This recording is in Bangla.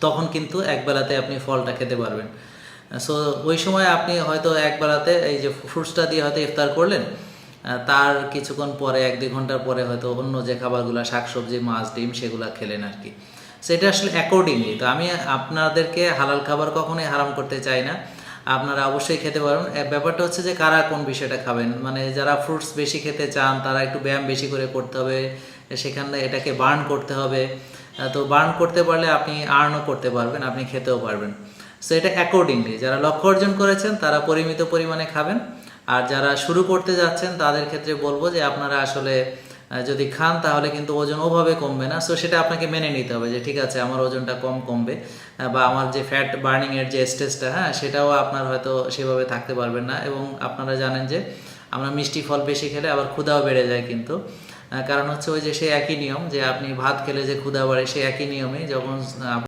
তখন কিন্তু একবেলাতে আপনি ফলটা খেতে পারবেন। সো ওই সময় আপনি হয়তো একবেলাতে এই যে ফ্রুটসটা দিয়ে হয়তো ইফতার করলেন, তার কিছুক্ষণ পরে 1-2 ঘন্টার পরে হয়তো অন্য যে খাবারগুলো শাকসবজি মাছ ডিম সেগুলো খেলেন আর কি। সেটা আসলে অ্যাকর্ডিংলি। তো আমি আপনাদেরকে হালাল খাবার কখনোই হারাম করতে চাই না, আপনারা অবশ্যই খেতে পারবেন। ব্যাপারটা হচ্ছে যে কারা কোন বিষয়টা খাবেন, মানে যারা ফ্রুটস বেশি খেতে চান তারা একটু ব্যায়াম বেশি করে করতে হবে, সেখানে এটাকে বার্ন করতে হবে। তো বার্ন করতে পারলে আপনি আর্নও করতে পারবেন, আপনি খেতেও পারবেন। সো এটা অ্যাকর্ডিংলি, যারা লক্ষ্য অর্জন করেছেন তারা পরিমিত পরিমাণে খাবেন। আর যারা শুরু করতে যাচ্ছেন তাদের ক্ষেত্রে বলবো যে আপনারা আসলে যদি খান তাহলে কিন্তু ওজন ওভাবে কমবে না। সো সেটা আপনাকে মেনে নিতে হবে যে ঠিক আছে আমার ওজনটা কমবে, বা আমার যে ফ্যাট বার্নিংয়ের যে স্টেজটা, হ্যাঁ, সেটাও আপনার হয়তো সেভাবে থাকতে পারবেন না। এবং আপনারা জানেন যে আমরা মিষ্টি ফল বেশি খেলে আবার ক্ষুধাও বেড়ে যায় কিন্তু। কারণ হচ্ছে ওই যে সেই একই নিয়ম যে আপনি ভাত খেলে যে ক্ষুধা বাড়ে, সেই একই নিয়মেই যখন